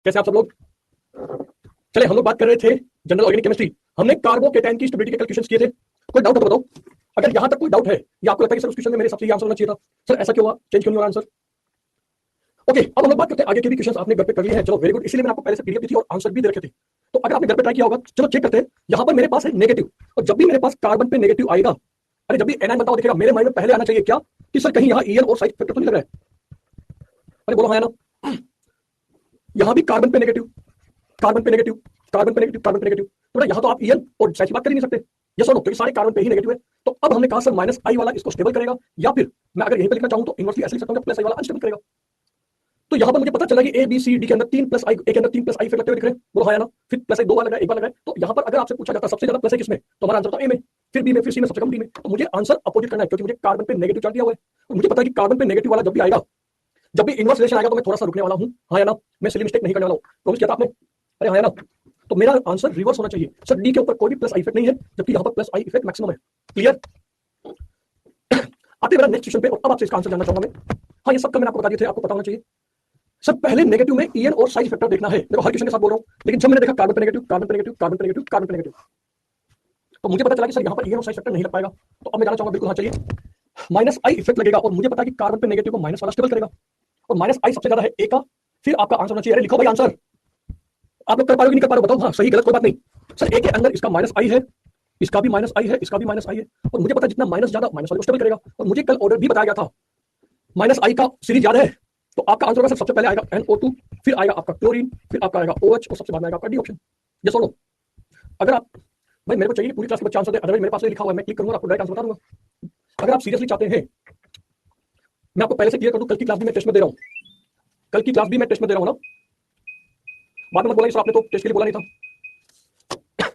कैसे आप सब लोग? चले, हम लोग बात कर रहे थे जनरल ऑर्गेनिक केमिस्ट्री। हमने कार्बोकेटाइन की स्टेबिलिटी के कैलकुलेशंस किए थे। कोई डाउट है तो बताओ। अगर यहां तक कोई डाउट है या आपको लगता है कि सर उस क्वेश्चन में मेरे सबसे आंसर होना चाहिए था, सर ऐसा क्यों हुआ, चेंज क्यों नहीं हुआ आंसर? ओके, अब हम लोग बात करते हैं आगे के भी क्वेश्चंस आपने घर पे कर लिए हैं। चलो वेरी गुड, इसीलिए मैंने आपको पहले से पीडीएफ दी थी और आंसर भी दे रखे थे। तो अगर आपने घर पे ट्राई किया होगा, चलो चेक करते हैं। यहां पर मेरे पास है नेगेटिव, और जब भी मेरे पास कार्बन पे नेगेटिव आएगा, अरे जब भी एनाइन बनता हुआ दिखेगा, मेरे माइंड में पहले आना चाहिए क्या कि सर कहीं यहाँ ईएन और साइड फैक्टर तो नहीं लग रहा है? अरे बोलो हाँ या ना। यहां भी कार्बन पे नेगेटिव, कार्बन पे नेगेटिव, कार्बन पे नेगेटिव, कार्बन पे नेगेटिव, तो यहाँ तो आप ईएन और साइड की बात कर ही नहीं सकते। ये सुनो, क्योंकि सारे कार्बन पे ही नेगेटिव है। तो अब हमने कहा सर माइनस आई वाला इसको स्टेबल करेगा, या फिर मैं अगर यहीं पे लिखना चाहूं तो इनवर्सली ऐसे लिख सकता हूं प्लस आई वाला अनस्टेबल करेगा। तो यहाँ पर मुझे पता चला कि ए बी सी डी के अंदर 3 प्लस आई, ए के अंदर 3 प्लस आई फिर लगते हुए दिख रहे हैं। बोलो हाँ या ना। फिर प्लस आई 2 बार लगा, एक बार लगा। तो यहाँ पर अगर आपसे पूछा जाता सबसे ज्यादा प्लस है किसमें, तो हमारा आंसर था ए में, फिर बी में, फिर सी में, सबसे कम डी में। तो मुझे आंसर अपोजिट करना है, क्योंकि मुझे कार्बन पे नेगेटिव चार्ज दिया हुआ है और मुझे पता है कि कार्बन पे नेगेटिव वाला जब भी आएगा, जब भी इनवर्स रिलेशन आएगा, तो मैं थोड़ा सा रुकने वाला हूं। हाँ या ना, मैं सिली मिस्टेक नहीं करने वाला हूं। प्रॉमिस किया था आपने? अरे हाँ या ना। तो मेरा आंसर रिवर्स होना चाहिए। सर डी के ऊपर कोई भी प्लस आई इफेक्ट नहीं है, जबकि यहाँ पर प्लस आई इफेक्ट मैक्सिमम है। क्लियर? आते मेरा नेक्स्ट क्वेश्चन पे, और अब आपसे इसका आंसर जानना चाहूंगा मैं। हाँ, ये सब मैंने आपको बता दिए थे, आपको पता होना चाहिए। सर पहले नेगेटिव में ईएन और साइज फैक्टर देखना है। देखो हर क्वेश्चन के साथ बोल रहा हूं, लेकिन जब मैंने देखा कार्बन पे नेगेटिव, कार्बन पे नेगेटिव, कार्बन पे नेगेटिव, कार्बन पे नेगेटिव, तो मुझे पता चला कि सर यहाँ पर ईएन और साइज फैक्टर नहीं लग पाएगा। तो अब मैं जाना चाहूंगा, बिल्कुल हाँ चलिए, माइनस आई इफेक्ट लगेगा, और मुझे पता है कि कार्बन पे नेगेटिव को माइनस वाला स्टेबल करेगा, और माइनस आई सबसे ज्यादा है ए का। फिर आपका आंसर होना चाहिए, अरे लिखो भाई आंसर। आप लोग कर पाओगे नहीं कर पा रहे, बताओ हाँ सही गलत कोई बात नहीं। सर ए के अंदर इसका माइनस आई है, इसका भी माइनस आई है, इसका भी माइनस आई है, और मुझे पता है जितना माइनस ज्यादा माइनस वाले को स्टेबल करेगा। और मुझे कल ऑर्डर भी बताया गया था, माइनस आई का सीरीज याद है? तो आपका आंसर होगा सर सबसे पहले आएगा NO2, फिर आएगा आपका क्लोरीन, फिर आपका आएगा OH, और सबसे बाद में आएगा आपका डी ऑप्शन। ये सुनो, अगर आप, भाई मेरे को चाहिए पूरी क्लास के बच्चे आंसर दे, अदरवाइज मेरे पास लिखा हुआ है, मैं क्लिक करूंगा आपको डायरेक्ट आंसर बता दूंगा। अगर आप सीरियसली चाहते हैं, मैं आपको पहले से क्लियर कर दूं, कल की क्लास भी मैं टेस्ट में दे रहा हूं, कल की क्लास भी मैं टेस्ट में दे रहा हूं ना। बाद में मत बोला सर आपने तो टेस्ट के लिए बोला नहीं था।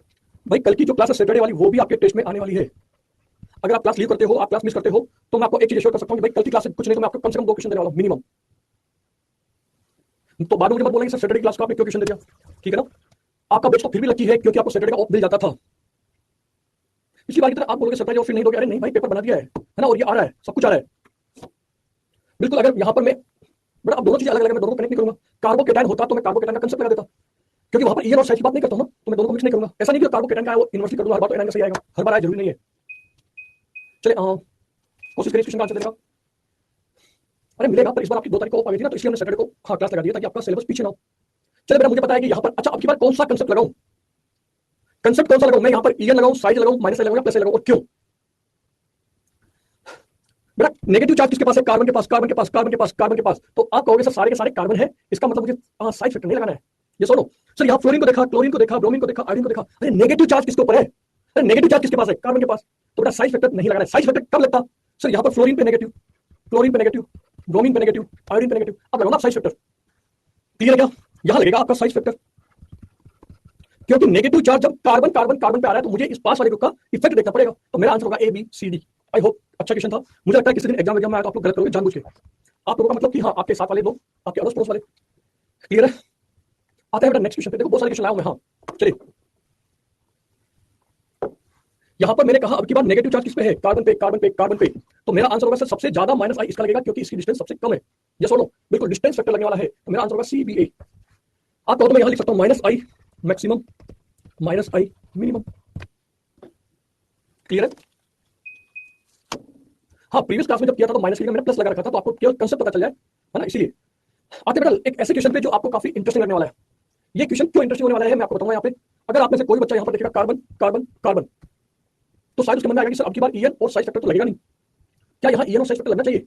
भाई कल की जो क्लास है सैटरडे वाली, वो भी आपके टेस्ट में आने वाली है। अगर आप क्लास लीव करते हो, आप क्लास मिस करते हो, तो मैं आपको एक चीज एश्योर कर सकता हूं कि भाई कल की क्लास से कुछ नहीं तो मैं आपको कम से कम 2 क्वेश्चन देने वाला हूं मिनिमम। तो बाद में मुझे मत बोलेंगे सर सैटरडे क्लास का आपने क्यों क्वेश्चन दे दिया, ठीक है ना? आपका बैच तो फिर भी लकी है, क्योंकि आपको सैटरडे का ऑफ मिल जाता था। पिछली बार की तरह आप बोलोगे सैटरडे और फिर नहीं दोगे, अरे नहीं भाई पेपर बना दिया है ना, और ये आ रहा है, सब कुछ आ रहा है। बिल्कुल, अगर यहाँ पर मैं, बट अब दोनों चीजें अलग अलग, मैं दोनों को कनेक्ट नहीं करूंगा। कार्बोकेटाइन होता तो मैं कार्बोकेटाइन का कंसेप्ट लगा देता, क्योंकि वहां पर ईएन और साइज की बात नहीं करता हूं ना, तो मैं दोनों को मिक्स नहीं करूंगा। ऐसा नहीं कि कार्बोकेटाइन का है वो इन्वर्सली कर दूंगा हर बार, तो एनाइन का सही आएगा हर बार, आया जरूरी नहीं है। चलिए कोशिश करिए क्वेश्चन का आंसर देने का। अरे मिलेगा, पर इस बार आपकी 2 तारीख को ऑफ आ गई थी ना, तो इसलिए हमने सैटरडे को हाँ क्लास लगा दिया ताकि आपका सिलेबस पीछे ना हो। चलिए बेटा, मुझे पता है कि यहाँ पर, अच्छा अब की बार कौन सा कंसेप्ट लगाऊं, कंसेप्ट कौन सा लगाऊं? मैं यहाँ पर ईएन लगाऊं, साइज लगाऊं, माइनस लगाऊं या प्लस लगाऊं, और क्यों? बेटा नेगेटिव चार्ज किसके पास है? कार्बन के पास, कार्बन के पास, कार्बन के पास, कार्बन के पास। तो आप कहोगे सर सारे के सारे कार्बन है, इसका मतलब मुझे साइड फैक्टर नहीं लगाना है। ये सुनो सर, यहाँ फ्लोरीन को देखा, क्लोरीन को देखा, ब्रोमीन को देखा, आयोडीन को देखा, अरे नेगेटिव चार्ज किसके ऊपर है? अरे नेगेटिव चार्ज किसके पास है? कार्बन के पास। तो बेटा साइड फैक्टर नहीं लगाना है। साइड फैक्टर कब लगता सर? यहाँ पर फ्लोरीन पे नेगेटिव, क्लोरीन पे नेगेटिव, ब्रोमीन पे नेगेटिव, आयोडीन पे नेगेटिव, अब लगाना साइड फैक्टर। क्लियर है क्या? यहाँ लगेगा आपका साइड फैक्टर, क्योंकि नेगेटिव चार्ज जब कार्बन कार्बन कार्बन पे आ रहा है, तो मुझे इस पास वाले ग्रुप का इफेक्ट देखना पड़ेगा। तो मेरा आंसर होगा ABCD। आई होप अच्छा क्वेश्चन था। मुझे लगता है किसी दिन एग्जाम में आया तो आप लोग गलत करोगे जानबूझ के। आप लोगों का मतलब कि हाँ आपके साथ वाले लोग, आपके अड़ोस पड़ोस वाले। क्लियर है? आते हैं बेटा नेक्स्ट क्वेश्चन पे। देखो बहुत सारे क्वेश्चन लाया हूं मैं। हाँ चलिए, यहां पर मैंने कहा अब की बार नेगेटिव चार्ज किस पे है? कार्बन पे, कार्बन पे, कार्बन पे। तो मेरा आंसर होगा सर सबसे ज्यादा माइनस आई इसका लगेगा, क्योंकि इसकी डिस्टेंस सबसे कम है। ये सुनो, बिल्कुल डिस्टेंस फैक्टर लगने वाला है, तो मेरा आंसर होगा CBA। आप कहो तो मैं यहां लिख सकता हूं minus I maximum, minus I minimum. Clear है? हाँ प्रीवियस क्लास में जब किया था तो माइनस के लिए मैंने प्लस लगा रखा था, तो आपको केवल कंसेप्ट पता चल जाए, है ना, इसीलिए। आते बेटा एक ऐसे क्वेश्चन पे जो आपको काफी इंटरेस्टिंग लगने वाला है। ये क्वेश्चन क्यों इंटरेस्टिंग होने वाला है मैं आपको बताऊंगा। यहाँ पे अगर आप में से कोई बच्चा यहाँ पर देखेगा कार्बन कार्बन कार्बन, तो शायद उसके मन में आएगा कि सर अब की बार ईएन और साइज फैक्टर तो लगेगा नहीं, क्या यहाँ ईएन और साइज फैक्टर लगना चाहिए?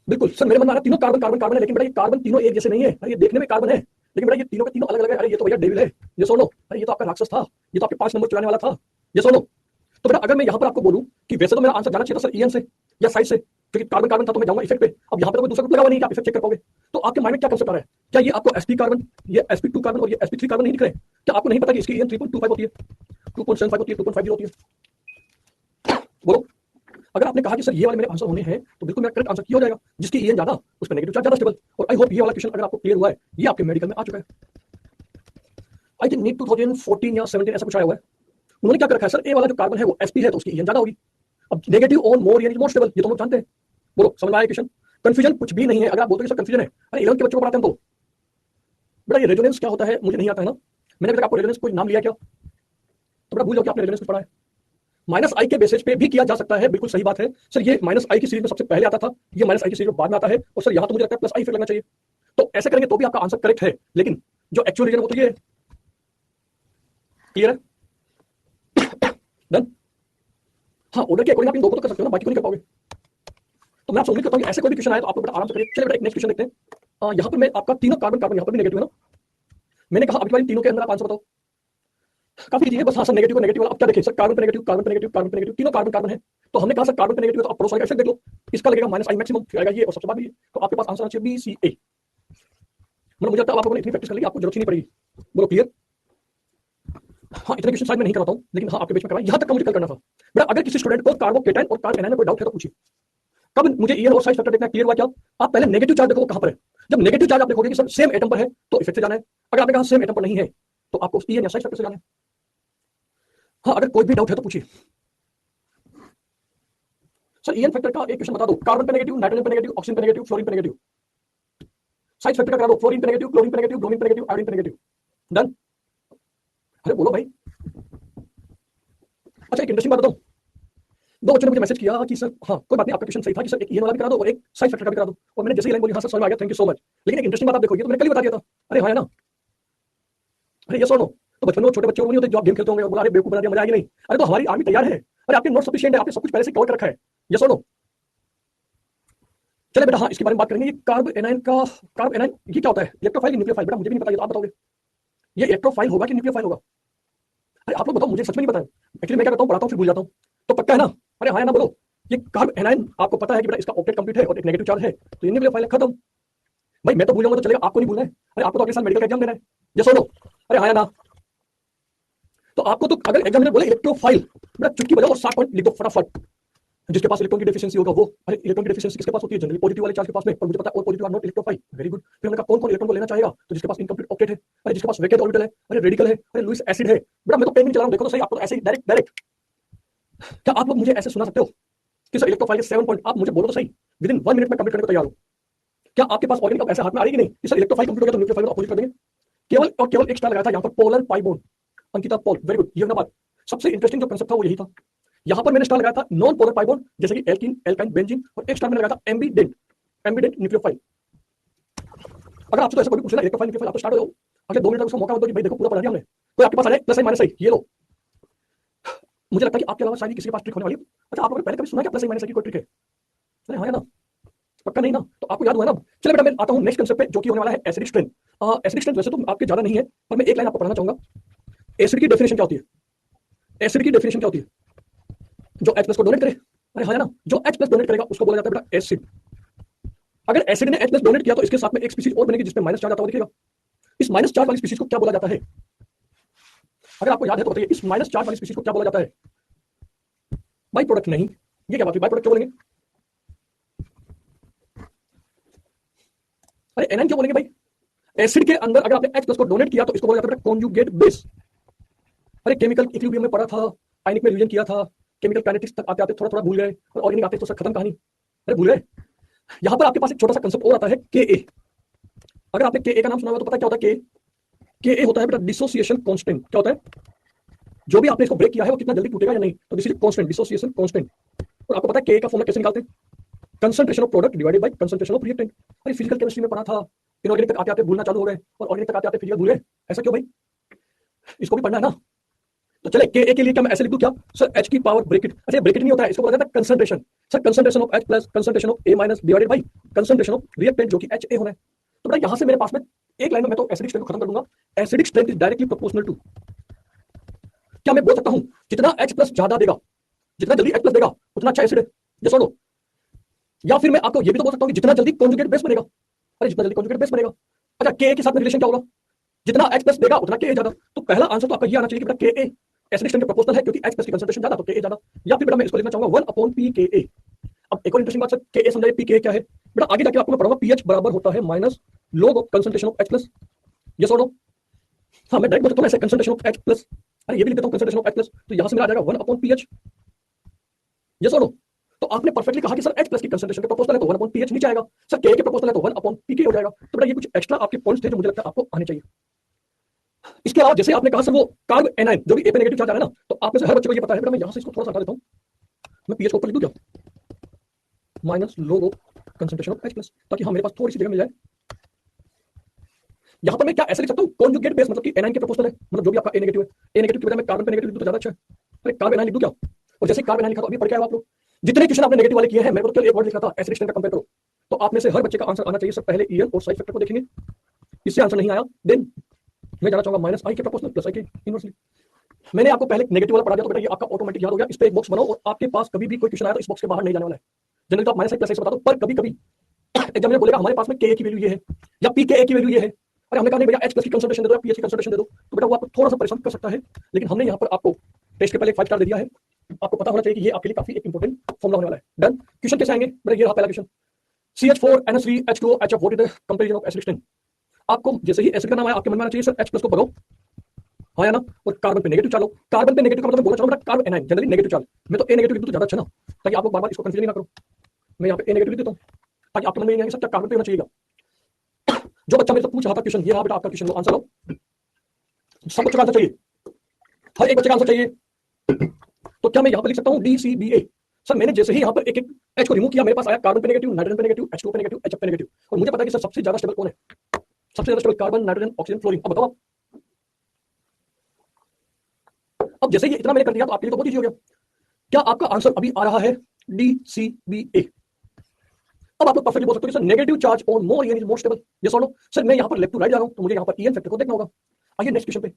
बिल्कुल सर, मेरे मन में आ रहा है तीनों कार्बन कार्बन कार्बन है, लेकिन बेटा ये कार्बन तीनों एक जैसे नहीं है। अरे ये देखने में कार्बन है, लेकिन बेटा ये तीनों के तीनों अलग अलग है। अरे ये तो भैया डेविल है। ये सुनो, अरे ये तो आपका राक्षस था, ये तो आपके 5 नंबर चुराने वाला था। ये सुनो, तो बेटा अगर मैं यहाँ पर आपको बोलूं कि वैसे तो मेरा आंसर जाना चाहिए था सर ईएन से या साइज से, क्योंकि कार्बन कार्बन था, तो मैं जाऊंगा इफेक्ट पे। अब यहाँ पे तो कोई दूसरा ग्रुप लगा हुआ नहीं कि आप इफेक्ट चेक कर पाओगे। तो आपके माइंड में क्या कंसेप्ट आ रहा है? क्या ये आपको sp कार्बन, ये sp2 कार्बन और ये sp3 कार्बन नहीं दिख रहे? क्या आपको नहीं पता कि इसकी ईएन 3.25 होती है, 2.75 होती है, 2.50 होती है? बोलो, अगर आपने कहा कि सर ये वाले मेरे आंसर होने हैं, तो बिल्कुल मेरा करेक्ट आंसर क्या हो जाएगा? जिसकी ईएन ज्यादा उस पर नेगेटिव चार्ज ज्यादा स्टेबल। और आई होप ये वाला क्वेश्चन अगर आपको क्लियर हुआ है, ये आपके मेडिकल में आ चुका है। आई थिंक नीट 2014 या 17 ऐसा कुछ आया हुआ है। उन्होंने क्या कर रखा है सर, ए वाला जो कार्बन है वो sp है, तो उसकी ईएन ज्यादा होगी। अब negative on more EN is more stable, ये तो हम लोग जानते हैं। बोलो समझ में आया क्वेश्चन? कंफ्यूजन कुछ भी नहीं है। अगर आप बोलते हो सर कंफ्यूजन है, अरे 11th के बच्चों को पढ़ाते हैं हम तो। बेटा ये रेजोनेंस क्या होता है मुझे नहीं आता है ना, मैंने अभी तक आपको रेजोनेंस कोई नाम लिया क्या? तो बेटा भूल जाओ कि आपने रेजोनेंस कुछ पढ़ा है। माइनस आई के बेसिस पे भी किया जा सकता है, बिल्कुल सही बात है सर। ये माइनस आई की सीरीज में सबसे पहले आता था, ये माइनस आई की सीरीज में बाद में आता है, और सर यहाँ तो मुझे लगता है प्लस आई फिर लगना चाहिए। तो ऐसे करेंगे तो भी आपका आंसर करेक्ट है, लेकिन जो एक्चुअल रीजन वो तो ये है। क्लियर है? डन। हाँ, ऑर्डर के अकॉर्डिंग आप इन दो को तो कर सकते हो ना, बाकी को नहीं कर पाओगे। तो मैं आपसे उम्मीद करता हूँ ऐसे कोई भी क्वेश्चन आए तो आप लोग आराम से करिए। चलिए बेटा एक नेक्स्ट क्वेश्चन देखते हैं। यहाँ पर मैं आपका तीनों कार्बन कार्बन यहाँ पर भी नेगेटिव है ना, मैंने कहा अभी वाली तीनों के अंदर आप आंसर बताओ। काफी इजी है, बस हाँ सर नेगेटिव नेगेटिव वाला। अब क्या देखें सर, कार्बन पे नेगेटिव, कार्बन पे नेगेटिव, कार्बन पे नेगेटिव, तीनों कार्बन कार्बन है। तो हमने कहा सर कार्बन पे नेगेटिव है तो आप पड़ोस वाले का इफेक्ट देख लो, इसका लगेगा माइनस आई मैक्सिमम, फिर आएगा ये और सबसे बाद ये। तो आपके पास आंसर आना चाहिए बी सी ए। मतलब मुझे लगता है आप लोगों ने इतनी प्रैक्टिस कर ली, आपको जरूरत ही नहीं पड़ेगी। बोलो क्लियर? हाँ इतने क्वेश्चन शायद मैं नहीं कराता हूँ, लेकिन हाँ आपके बीच में करवाया, यहाँ तक का मुझे कल करना था। बेटा अगर किसी स्टूडेंट को कार्बोकेटाइन और कार्ब एनायन में कोई डाउट है तो पूछिए। कब मुझे ईयर और साइज फैक्टर देखना क्लियर हुआ क्या? आप पहले नेगेटिव चार्ज देखो कहां पर है। जब नेगेटिव चार्ज आप देखोगे कि सर सेम एटम पर है तो इफेक्ट से जाना है, अगर आपने कहा सेम एटम पर नहीं है तो आपको ईयर या साइज फैक्टर से जाना है। हाँ अगर कोई भी डाउट है तो पूछिए। सर ईएन फैक्टर का एक क्वेश्चन बता दो, कार्बन पे नेगेटिव, नाइट्रोजन पे नेगेटिव, ऑक्सीजन पे नेगेटिव, फ्लोरीन पे नेगेटिव। साइज फैक्टर का करा दो, फ्लोरीन पे नेगेटिव, क्लोरीन पे नेगेटिव, ब्रोमीन पे नेगेटिव, आयोडीन पे नेगेटिव। डन। अरे बोलो भाई। अच्छा एक इंटरेस्टिंग बात बताऊं, दो बच्चों ने मुझे मैसेज किया कि सर हाँ कोई बात नहीं आपका क्वेश्चन सही था कि सर एक ईएन वाला भी करा दो और एक साइज फैक्टर का भी करा दो, और मैंने जैसे ही लाइन बोली हाँ सर समझ में आ गया, थैंक यू सो मच। लेकिन एक इंटरेस्टिंग बात आप देखो, ये तो मैंने कल ही बता दिया था। अरे हाँ है ना, अरे ये सुनो, तो बचपन में छोटे बच्चों को नहीं होते जो आप गेम खेलते होंगे और बोला अरे बेवकूफ बना दिया, मजा आएगी नहीं। अरे तो हमारी आर्मी तैयार है, अरे आपके नोट सफिशिएंट है, आपने सब कुछ पहले से कवर कर रखा है। ये सुनो, चले बेटा हाँ इसके बारे में बात करेंगे। ये कार्ब एनायन का, कार्ब एनायन ये क्या होता है, इलेक्ट्रोफाइल न्यूक्लियोफाइल? बेटा मुझे भी नहीं पता, ये तो आप बताओगे। ये इलेक्ट्रोफाइल होगा कि न्यूक्लियोफाइल होगा? अरे आप लोग बताओ, मुझे सच में नहीं पता है। एक्चुअली मैं क्या करता हूँ, पढ़ाता हूँ फिर भूल जाता हूँ। तो पक्का है ना? अरे हाँ है ना बोलो। ये कार्ब एनायन आपको पता है कि बेटा इसका ऑक्टेट कंप्लीट है और एक नेगेटिव चार्ज है, तो ये न्यूक्लियोफाइल है, खत्म। भाई मैं तो भूल जाऊंगा तो चलेगा, आपको नहीं भूलना है। अरे आपको तो अगले साल मेडिकल एग्जाम देना है। ये सुनो, अरे हाँ है ना, तो आपको तो अगर एग्जामिनर बोले इलेक्ट्रोफाइल, बेटा चुटकी बजाओ और 7 पॉइंट लिख दो फटाफट। जिसके पास इलेक्ट्रॉन की डेफिशिएंसी होगा वो, अरे इलेक्ट्रॉन की डेफिशिएंसी किसके पास होती है? जनरली पॉजिटिव वाले चार्ज के पास में, पर मुझे पता है और positive are not electrophile. Very good. फिर हमने कहा कौन कौन इलेक्ट्रॉन को लेना चाहेगा? तो जिसके पास इनकम्प्लीट ऑक्टेट है, अरे जिसके पास वेकेट ऑर्बिटल है, अरे रेडिकल है, अरे लुईस एसिड है। बेटा मैं तो पेन नहीं चला रहा हूं, देखो तो सही, आपको तो ऐसे ही डायरेक्ट डायरेक्ट। क्या आप लोग मुझे ऐसे सुना सकते हो कि सर इलेक्ट्रोफाइल के 7 पॉइंट? आप मुझे बोलो तो सही, विद इन 1 मिनट में कंप्लीट करने को तैयार हो। क्या आपके पास ऑर्गेनिक ऐसे हाथ में आ रही कि नहीं कि सर इलेक्ट्रोफाइल कंप्लीट हो गया तो न्यूक्लियोफाइल को अपोजिट कर देंगे? केवल और केवल एक स्टार लगाया था यहाँ पर, polar pi bond. Ankita Paul, very good. ये बात सबसे इंटरेस्टिंग जो कंसेप्ट था वो यही था। यहाँ पर मैंने स्टार लगाया था नॉन पोलर पाई बॉन्ड, जैसे कि एल्कीन, एल्काइन, बेंजीन, और एक स्टार मैंने लगाया था एम्बीडेंट, एम्बीडेंट न्यूक्लियोफाइल। अगर आपसे तो ऐसा कोई पूछना इलेक्ट्रोफाइल न्यूक्लियोफाइल, आप तो स्टार्ट हो जाओ। अगले 2 मिनट तक उसको मौका दो कि भाई देखो पूरा पढ़ा दिया हमने। कोई आपके पास आ जाए प्लस आई माइनस आई, ये लो। मुझे लगता है कि आपके अलावा शायद किसी के पास ट्रिक होने वाली है। अच्छा आप लोगों ने पहले कभी सुना क्या प्लस आई माइनस आई की कोई ट्रिक है? अरे हाँ है ना, पक्का नहीं ना, तो आपको याद हुआ ना। चलिए बेटा मैं आता हूँ नेक्स्ट कंसेप्ट पे, जो कि होने वाला है एसिडिक स्ट्रेंथ। एसिडिक स्ट्रेंथ वैसे तो आपके ज्यादा नहीं है, पर मैं एक लाइन आपको पढ़ाना चाहूंगा। एसिड की डेफिनेशन क्या होती है? एसिड की डेफिनेशन क्या होती है? जो H+ को डोनेट करे, अरे हाँ है ना, जो H+ डोनेट करेगा उसको बोला जाता है बेटा एसिड। अगर एसिड ने H+ डोनेट किया तो इसके साथ में एक स्पीशीज और बनेगी जिसमें माइनस चार्ज आता हुआ दिखेगा। इस माइनस चार्ज वाली स्पीशीज को क्या बोला जाता है? अगर आपको याद है तो बताइए, इस माइनस चार्ज वाली स्पीशीज को क्या बोला जाता है? बाई प्रोडक्ट नहीं, ये क्या बात है, बाई प्रोडक्ट क्यों बोलेंगे? अरे एनायन क्यों बोलेंगे भाई? एसिड के अंदर अगर आपने H+ को डोनेट किया तो इसको बोला जाता है बेटा कॉन्जुगेट बेस। अरे केमिकल इक्विलिब्रियम में पढ़ा था, आयनिक में रिवीजन किया था, केमिकल काइनेटिक्स तक आते आते थोड़ा थोड़ा भूल गए, और ऑर्गेनिक आते तो सर खत्म कहानी। अरे भूल गए। यहां पर आपके पास एक छोटा सा कंसेप्ट और आता है Ka। अगर आपने Ka का नाम सुना हुआ तो पता क्या होता है? Ka होता है बेटा डिसोसिएशन कांस्टेंट। क्या होता है? जो भी आपने इसको ब्रेक किया है वो कितना जल्दी टूटेगा या नहीं, तो this is constant, dissociation constant. और आपको पता है Ka का फॉर्मूला कैसे निकालते हैं? Concentration of product divided by concentration of reactant. अरे फिजिकल केमिस्ट्री में पढ़ा था, इनऑर्गेनिक तक आते आते भूलना चालू हो गए, और ऑर्गेनिक तक आते आते फिजिकल भूल गए। ऐसा क्यों भाई? इसको भी पढ़ना है ना। तो चले Ka के लिए क्या मैं ऐसे लिख दूं क्या? सर H की पावर ब्रैकेट, अच्छा ब्रैकेट नहीं होता है, इसको बोला जाता है concentration. Sir concentration of H+ concentration of A- divided by concentration of reactant जो कि Ha होना है। तो बेटा यहां से मेरे पास में एक लाइन में मैं तो एसिडिक स्ट्रेंथ को खत्म कर दूंगा। Acidic strength is directly proportional to, क्या मैं बोल सकता हूं जितना H+ ज्यादा देगा, जितना जल्दी H+ देगा उतना अच्छा एसिड है? ये सुनो, या फिर मैं आपको ये भी तो बोल सकता हूं कि जितना जल्दी कॉन्जुगेट बेस बनेगा। अरे जितना जल्दी कॉन्जुगेट बेस बनेगा, अच्छा Ka के साथ में रिलेशन क्या होगा? जितना H+ देगा उतना Ka ज्यादा। तो पहला आंसर तो आपका ये आना चाहिए कि बेटा Ka एसिडिक स्ट्रेंथ के प्रोपोर्शनल है, क्योंकि H+ की कंसंट्रेशन ज्यादा तो Ka ज्यादा। या फिर बेटा मैं इसको लिखना चाहूंगा 1/pKa। अब एक और इंटरेस्टिंग बात सर, Ka समझाइए pKa क्या है? बेटा आगे जाके आपको मैं पढ़ाऊंगा pH बराबर होता है minus log of concentration of H+। ये सुनो, हाँ मैं डायरेक्ट बोल सकता हूं ऐसे कंसंट्रेशन ऑफ H+। अरे ये भी लिख देता हूं कंसंट्रेशन ऑफ H+, तो यहां से मेरा आ जाएगा 1/pH। ये सुनो, तो आपने परफेक्टली कहा कि सर H प्लस की कंसंट्रेशन का प्रोपोर्शनल है तो 1/pH नीचे आएगा, सर Ka के प्रोपोर्शनल है तो 1/pK हो जाएगा। तो बेटा ये कुछ एक्स्ट्रा आपके पॉइंट्स थे जो मुझे लगता है आपको आने चाहिए। इसके अलावा जैसे आपने कहा सर वो कार्ब एनायन जो भी ए पे नेगेटिव चार्ज आ रहा है ना, तो आप में से हर बच्चे को ये पता है। बेटा मैं यहां से इसको थोड़ा सा हटा देता हूं, मैं पीएच को ऊपर लिख दूं क्या, माइनस लोग कंसंट्रेशन ऑफ H प्लस, ताकि हाँ मेरे पास थोड़ी सी जगह मिल जाए। यहां पर मैं क्या ऐसे लिख सकता हूं, कॉन्जुगेट बेस मतलब कि एनायन के प्रोपोर्शनल है, मतलब जो भी आपका ए नेगेटिव है, ए नेगेटिव की बजाय मैं कार्बन पे नेगेटिव लिख दूं तो ज्यादा अच्छा है। अरे कार्बन एनायन लिख दूं क्या, और जैसे कार्बन एनायन लिखा तो अभी पढ़ के आए आप लोग, जितने क्वेश्चन आपने नेगेटिव वाले किए हैं, मेरे को तो एक वर्ड लिखा था एसिड स्ट्रेन का कंपेयर करो, तो आप में से हर बच्चे का आंसर आना चाहिए सर पहले ईएन और साइड फैक्टर को देखेंगे। इससे आंसर नहीं आया देन मैं जाना चाहूंगा माइनस आई के प्रोपोर्शनल प्लस आई के इनवर्सली। मैंने आपको पहले नेगेटिव वाला पढ़ा दिया तो बेटा ये आपका ऑटोमेटिक याद हो गया। इस पे एक बॉक्स बनाओ और आपके पास कभी भी कोई क्वेश्चन आया तो इस बॉक्स के बाहर नहीं जाने वाला है। जनरली तो आप माइनस आई प्लस आई से बता दो, पर कभी कभी एग्जामिनर बोलेगा हमारे पास में के की वैल्यू ये है या पी के की वैल्यू ये है, अरे हमने कहा नहीं भैया एच प्लस की कंसंट्रेशन दे दो या पीएच की कंसंट्रेशन दे दो, तो बेटा वो आपको थोड़ा सा परेशान कर सकता है। लेकिन हमने यहाँ पर आपको टेस्ट के पहले 5 स्टार दे दिया है, आपको पता होना चाहिए कि ये आपके लिए काफी एक इंपॉर्टेंट फॉर्मुला होने वाला है। डन। क्वेश्चन कैसे आएंगे बेटा, ये रहा पहला question, CH4 NH3 H2O HF what is the comparison of acid strain. आपको जैसे ही एसिड का नाम आया आपके मन में आना चाहिए सर H प्लस को भगाओ, हाँ या ना, और कार्बन पे नेगेटिव चार्ज लो। कार्बन पे नेगेटिव का मतलब मैं बोलना चाहूंगा बेटा carbon anion generally negative charge, मैं तो ए नेगेटिव लिख दूं तो ज्यादा अच्छा ना, ताकि आप लोग बार बार इसको कंफ्यूजन ना करो। मैं यहाँ पे ए नेगेटिव लिख देता हूँ ताकि आपके मन में ये नहीं आए सर क्या कार्बन पे होना चाहिए। जो बच्चा मेरे से पूछ रहा था क्वेश्चन, ये रहा बेटा आपका क्वेश्चन, लो आंसर लो, सब बच्चों का आंसर चाहिए, हर एक बच्चे का आंसर चाहिए। तो क्या मैं यहाँ पर लिख सकता हूँ DCBA। सर मैंने जैसे ही यहाँ पर एक एक H को रिमूव किया, मेरे पास आया कार्बन पे नेगेटिव, नाइट्रोजन पे नेगेटिव, H2O पे नेगेटिव, HF पे नेगेटिव, और मुझे पता है कि सर सबसे ज्यादा स्टेबल कौन है, सबसे ज्यादा stable carbon, nitrogen, oxygen, fluorine. अब बताओ, अब जैसे ये इतना मैंने कर दिया तो आपके लिए तो बहुत ईजी हो गया। क्या आपका आंसर अभी आ रहा है DCBA। अब आप लोग परफेक्टली बोल सकते हो sir negative charge on more EN is more stable, yes और नो। सर मैं यहाँ पर लेफ्ट टू राइट जा रहा हूँ तो मुझे यहाँ पर ईएन फैक्टर को देखना होगा। आइए नेक्स्ट क्वेश्चन पे।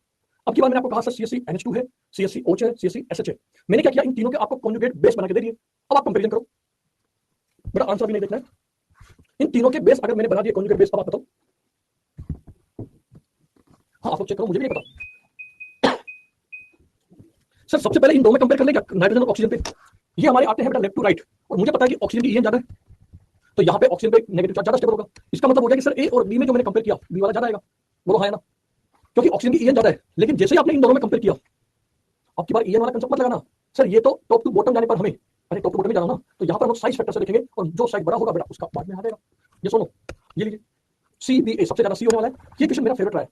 अब की बार मैंने आपको कहा सर CH3NH2 है, CH3OH है, CH3SH है, मैंने क्या किया इन तीनों के आपको कॉन्जुगेट बेस बना के दे दिए। अब आप कंपैरिजन करो, बड़ा आंसर भी नहीं देखना है, इन तीनों के बेस अगर मैंने बना दिए कॉन्जुगेट बेस, अब आप बताओ। हाँ आप लोग चेक करो, मुझे भी नहीं पता। सर सबसे पहले इन दो में कंपेयर कर लेंगे नाइट्रोजन और ऑक्सीजन पे, ये हमारे आते हैं बेटा लेफ्ट टू राइट, और मुझे पता है कि ऑक्सीजन की ईएन ज्यादा है, तो यहाँ पे ऑक्सीजन पे नेगेटिव चार्ज ज्यादा स्टेबल होगा। इसका मतलब हो गया कि सर ए और बी में जो मैंने कंपेयर किया बी वाला ज्यादा आएगा, बोलो हाँ है ना, क्योंकि ऑक्सीजन की ईएन ज्यादा है। लेकिन जैसे ही आपने इन दोनों में कंपेयर किया, अब की बार ईएन वाला कंसेप्ट मत लगाना सर, ये तो टॉप टू बॉटम जाने पर हमें, अरे टॉप टू बॉटम में जाना ना, तो यहाँ पर हम साइज फैक्टर से देखेंगे और जो साइज बड़ा होगा बेटा उसका बाद में आ जाएगा। ये सुनो, ये लीजिए CBA सबसे ज्यादा सी होने वाला है। ये क्वेश्चन मेरा फेवरेट रहा है,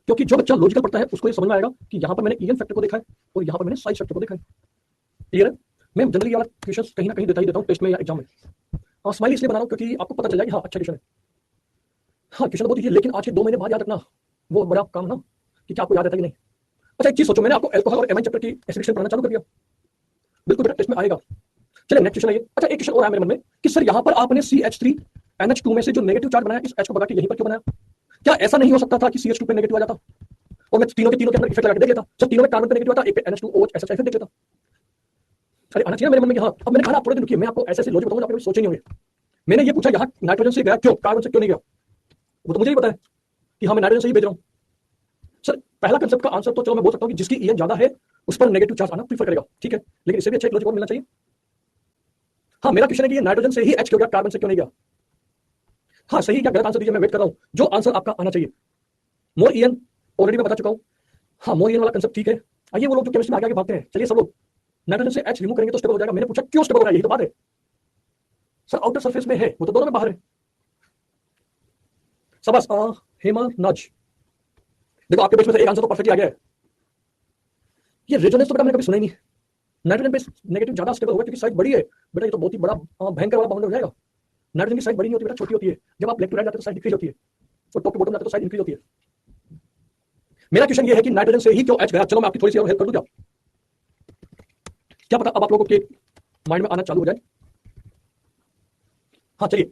क्योंकि जो बच्चा लॉजिकल पढ़ता है उसको ये समझ में आएगा कि यहाँ पर मैंने ईएन फैक्टर को देखा है और यहाँ पर मैंने साइज फैक्टर को देखा है। क्लियर है। मैं जनरली ये वाला क्वेश्चन कहीं ना कहीं देता ही देता हूँ टेस्ट में या एग्जाम में। हाँ स्माइल इसलिए बना रहा हूँ क्योंकि आपको पता चल जाएगा हाँ अच्छा क्वेश्चन है। हाँ क्वेश्चन बहुत ईजी, लेकिन आज के 2 महीने बाद याद रखना वो बड़ा काम ना कि क्या आपको याद रहता है कि नहीं। अच्छा एक चीज सोचो, मैंने आपको अल्कोहल और एमाइन चैप्टर की एसिड पढ़ाना चालू कर दिया, बिल्कुल बेटा टेस्ट में आएगा। चलिए नेक्स्ट क्वेश्चन आइए। अच्छा एक क्वेश्चन और आया मेरे मन में कि सर यहाँ पर आपने CH3NH2 में से जो नेगेटिव चार्ज बनाया इस H को भगा के यहीं पर क्यों बनाया। क्या ऐसा नहीं हो सकता था कि CH2 पे नेगेटिव आ जाता और मैं तीनों के अंदर इफेक्ट लगा के देख लेता, सर तीनों में कार्बन पे नेगेटिव आता, एक पे NH2OH SH देख लेता। अरे आना चाहिए मेरे मन में कि हाँ। अब मैंने कहा थोड़े दिन रुकिए, मैं आपको ऐसे लॉजिक बताऊंगा, आप कभी सोचे नहीं होंगे। मैंने ये पूछा यहाँ नाइट्रोजन से गया क्यों, कार्बन से क्यों नहीं गया, वो तो मुझे ही पता है कि हाँ मैं नाइट्रोजन से ही भेज रहा हूँ। सर पहला कंसेप्ट का आंसर तो चलो मैं बोल सकता हूँ कि जिसकी ईएन ज्यादा है उस पर नेगेटिव चार्ज आना प्रीफर करेगा, ठीक है, लेकिन इससे भी अच्छा एक लॉजिक और मिलना चाहिए। हाँ मेरा क्वेश्चन है कि ये नाइट्रोजन से ही H क्यों गया, कार्बन से क्यों नहीं गया। हाँ सही क्या गलत आंसर दीजिए, मैं वेट कर रहा हूँ, जो आंसर आपका आना चाहिए। मोर ईएन ऑलरेडी मैं बता चुका हूँ, हाँ मोर ईएन वाला कंसेप्ट ठीक है। आइए वो लोग जो केमिस्ट्री में आगे भागते हैं, चलिए सब लोग नाइट्रोजन से H रिमूव करेंगे तो स्टेबल हो जाएगा। मैंने पूछा क्यों स्टेबल हो रहा है, यही तो बात है। सर आउटर सरफेस में है, वो तो दोनों में बाहर है। शाबाश हेमा नाज, देखो आपके बीच में से एक आंसर तो परफेक्टली आ गया है। ये रेजोनेंस तो बेटा मैंने कभी सुना ही नहीं। नाइट्रोजन पे नेगेटिव ज्यादा स्टेबल होगा क्योंकि साइज बड़ी है बेटा, ये तो बहुत ही बड़ा भयंकर वाला बाउंड हो जाएगा। नाइट्रोजन की साइज बड़ी नहीं होती बेटा, छोटी होती है। जब आप लेफ्ट टू राइट जाते हो तो साइज डिक्रीज होती है और टॉप टू बॉटम जाते हो तो साइज इंक्रीज होती है। मेरा क्वेश्चन ये है कि नाइट्रोजन से ही क्यों H गया। चलो मैं आपकी थोड़ी सी और हेल्प कर दूं क्या पता अब आप लोगों के माइंड में आना चालू हो जाए। हाँ चलिए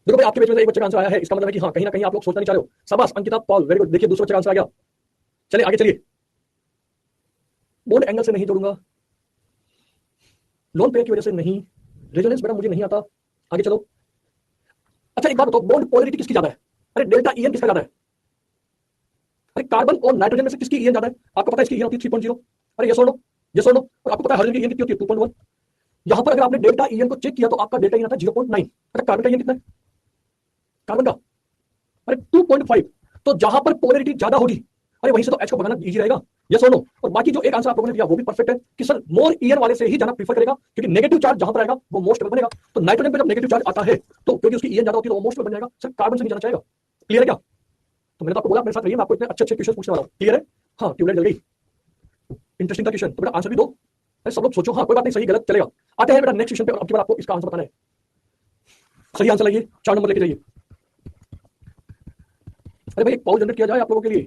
देखो भाई आपके बीच में से एक बच्चे का आंसर आया है, इसका मतलब है कि हाँ कहीं ना कहीं आप लोग सोचना नहीं चाह रहे हो। शाबाश अंकिता पॉल, वेरी गुड। देखिए दूसरे बच्चे का आंसर आ गया। चलिए आगे चलिए, बॉन्ड एंगल से नहीं जोड़ूंगा, लोन पेयर की वजह से नहीं, रेजोनेंस बेटा मुझे नहीं आता। आगे चलो। अच्छा एक बात बताओ, बॉन्ड पोलैरिटी किसकी ज्यादा है। अरे डेल्टा ईएन किसका ज्यादा है। अरे कार्बन और नाइट्रोजन में से किसकी ईएन ज्यादा है, आपको पता है इसकी ईएन होती है 3.0। अरे यस और नो, यस और नो। और आपको पता है हाइड्रोजन की ईएन कितनी होती है 2.1। यहां पर अगर आपने डेल्टा ईएन को चेक किया तो आपका डेल्टा ईएन आता है 0.9। अरे कार्बन का ईएन कितना है, कार्बन का अरे 2.5। तो जहां पर पोलैरिटी ज्यादा होगी अरे वहीं से तो H को भगाना इजी रहेगा। यस और नो। और बाकी जो एक आंसर आप लोगों ने दिया वो भी परफेक्ट है कि सर मोर ईयर वाले से ही जाना प्रीफर करेगा, क्योंकि नेगेटिव चार्ज जहां पर आएगा वो मोस्ट में बनेगा। तो नाइट्रोजन पे जब नेगेटिव चार्ज आता है तो क्योंकि उसकी ईएन ज्यादा होती है तो वो मोस्ट में बन जाएगा। सर कार्बन से नहीं जाना चाहेगा। क्लियर है क्या? तो मैंने तो आपको बोला मेरे साथ रहिए, मैं आपको इतने अच्छे अच्छे क्वेश्चन पूछने वाला हूँ। क्लियर है? हाँ, ट्यूबलाइट जल गई, इंटरेस्टिंग था क्वेश्चन। तो बेटा आंसर भी दो। अरे सब लोग सोचो, हाँ कोई बात नहीं, सही गलत चलेगा। आते हैं बेटा नेक्स्ट क्वेश्चन पे, और अब की बार आपको इसका आंसर बताना है। सही आंसर लाइए, 4 नंबर लेके जाइए। अरे भाई एक पॉज जनरेट किया जाए आप लोगों के लिए।